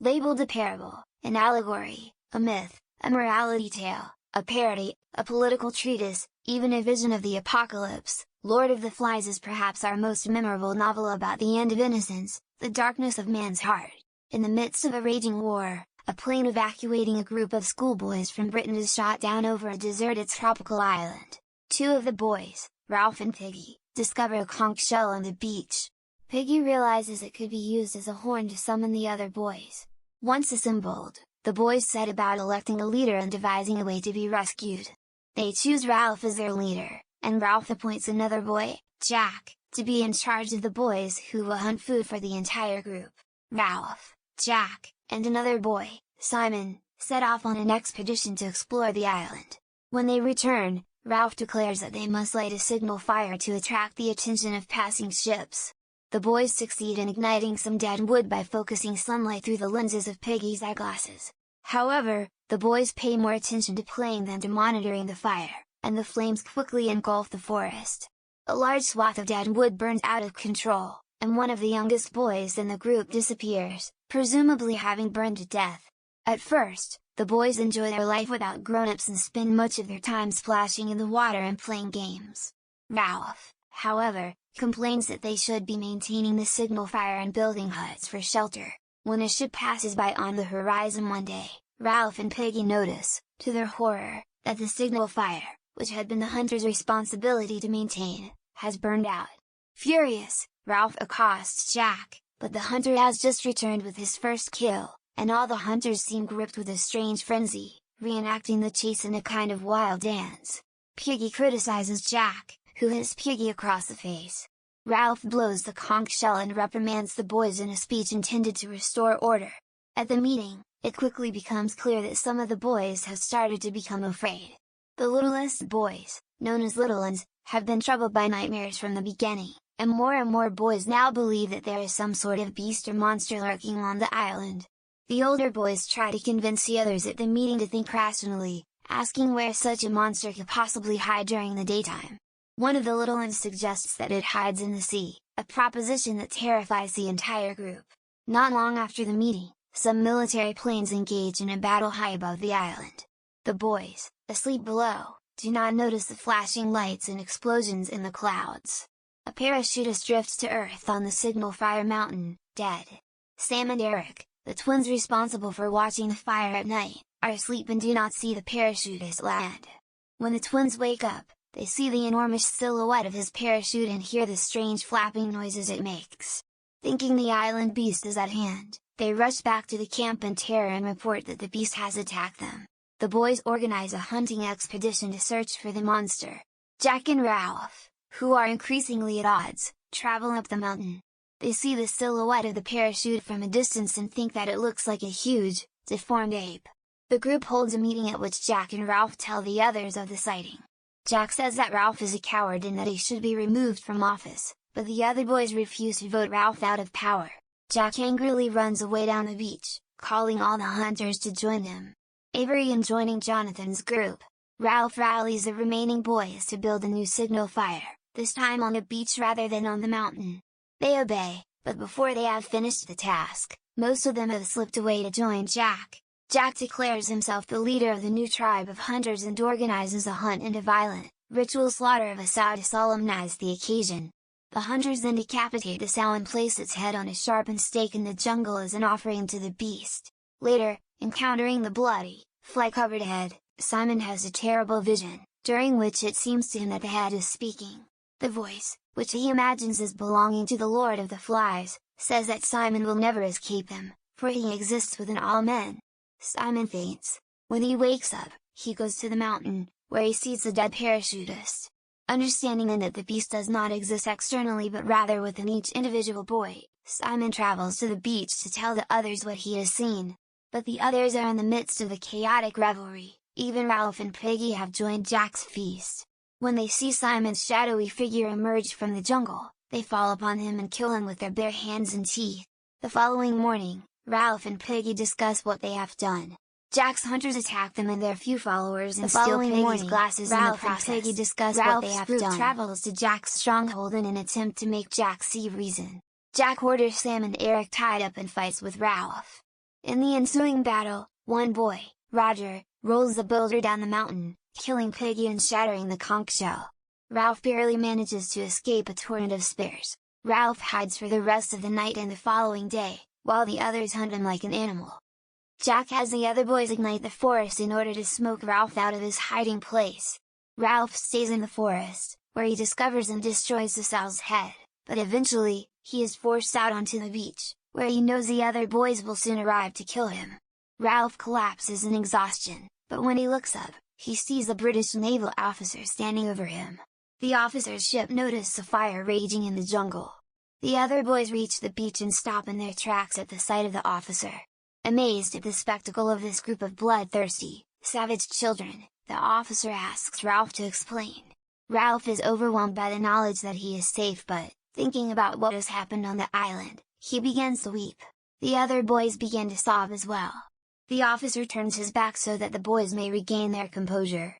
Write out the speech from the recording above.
Labeled a parable, an allegory, a myth, a morality tale, a parody, a political treatise, even a vision of the apocalypse, Lord of the Flies is perhaps our most memorable novel about the end of innocence, the darkness of man's heart. In the midst of a raging war, a plane evacuating a group of schoolboys from Britain is shot down over a deserted tropical island. Two of the boys, Ralph and Piggy, discover a conch shell on the beach. Piggy realizes it could be used as a horn to summon the other boys. Once assembled, the boys set about electing a leader and devising a way to be rescued. They choose Ralph as their leader, and Ralph appoints another boy, Jack, to be in charge of the boys who will hunt food for the entire group. Ralph, Jack, and another boy, Simon, set off on an expedition to explore the island. When they return, Ralph declares that they must light a signal fire to attract the attention of passing ships. The boys succeed in igniting some dead wood by focusing sunlight through the lenses of Piggy's eyeglasses. However, the boys pay more attention to playing than to monitoring the fire, and the flames quickly engulf the forest. A large swath of dead wood burns out of control, and one of the youngest boys in the group disappears, presumably having burned to death. At first, the boys enjoy their life without grown-ups and spend much of their time splashing in the water and playing games. Ralph, however, complains that they should be maintaining the signal fire and building huts for shelter. When a ship passes by on the horizon one day, Ralph and Piggy notice, to their horror, that the signal fire, which had been the hunter's responsibility to maintain, has burned out. Furious, Ralph accosts Jack, but the hunter has just returned with his first kill, and all the hunters seem gripped with a strange frenzy, reenacting the chase in a kind of wild dance. Piggy criticizes Jack, who hits Piggy across the face. Ralph blows the conch shell and reprimands the boys in a speech intended to restore order. At the meeting, it quickly becomes clear that some of the boys have started to become afraid. The littlest boys, known as little uns, have been troubled by nightmares from the beginning, and more boys now believe that there is some sort of beast or monster lurking on the island. The older boys try to convince the others at the meeting to think rationally, asking where such a monster could possibly hide during the daytime. One of the little uns suggests that it hides in the sea, a proposition that terrifies the entire group. Not long after the meeting, some military planes engage in a battle high above the island. The boys, asleep below, do not notice the flashing lights and explosions in the clouds. A parachutist drifts to Earth on the Signal Fire Mountain, dead. Sam and Eric, the twins responsible for watching the fire at night, are asleep and do not see the parachutist land. When the twins wake up, they see the enormous silhouette of his parachute and hear the strange flapping noises it makes. Thinking the island beast is at hand, they rush back to the camp in terror and report that the beast has attacked them. The boys organize a hunting expedition to search for the monster. Jack and Ralph, who are increasingly at odds, travel up the mountain. They see the silhouette of the parachute from a distance and think that it looks like a huge, deformed ape. The group holds a meeting at which Jack and Ralph tell the others of the sighting. Jack says that Ralph is a coward and that he should be removed from office, but the other boys refuse to vote Ralph out of power. Jack angrily runs away down the beach, calling all the hunters to join him. Avery and joining Jonathan's group, Ralph rallies the remaining boys to build a new signal fire, this time on the beach rather than on the mountain. They obey, but before they have finished the task, most of them have slipped away to join Jack. Jack declares himself the leader of the new tribe of hunters and organizes a hunt and a violent, ritual slaughter of a sow to solemnize the occasion. The hunters then decapitate the sow and place its head on a sharpened stake in the jungle as an offering to the beast. Later, encountering the bloody, fly-covered head, Simon has a terrible vision, during which it seems to him that the head is speaking. The voice, which he imagines as belonging to the Lord of the Flies, says that Simon will never escape him, for he exists within all men. Simon faints. When he wakes up, he goes to the mountain, where he sees the dead parachutist. Understanding then that the beast does not exist externally but rather within each individual boy, Simon travels to the beach to tell the others what he has seen. But the others are in the midst of a chaotic revelry, even Ralph and Piggy have joined Jack's feast. When they see Simon's shadowy figure emerge from the jungle, they fall upon him and kill him with their bare hands and teeth. The following morning, Ralph and Piggy discuss what they have done. Jack's hunters attack them and their few followers and steal Piggy's glasses in the process. Ralph and Piggy discuss what they have done. Travels to Jack's stronghold in an attempt to make Jack see reason. Jack orders Sam and Eric tied up and fights with Ralph. In the ensuing battle, one boy, Roger, rolls the boulder down the mountain, killing Piggy and shattering the conch shell. Ralph barely manages to escape a torrent of spears. Ralph hides for the rest of the night and the following day, while the others hunt him like an animal. Jack has the other boys ignite the forest in order to smoke Ralph out of his hiding place. Ralph stays in the forest, where he discovers and destroys the sow's head, but eventually, he is forced out onto the beach, where he knows the other boys will soon arrive to kill him. Ralph collapses in exhaustion, but when he looks up, he sees a British naval officer standing over him. The officer's ship notices a fire raging in the jungle. The other boys reach the beach and stop in their tracks at the sight of the officer. Amazed at the spectacle of this group of bloodthirsty, savage children, the officer asks Ralph to explain. Ralph is overwhelmed by the knowledge that he is safe, but, thinking about what has happened on the island, he begins to weep. The other boys begin to sob as well. The officer turns his back so that the boys may regain their composure,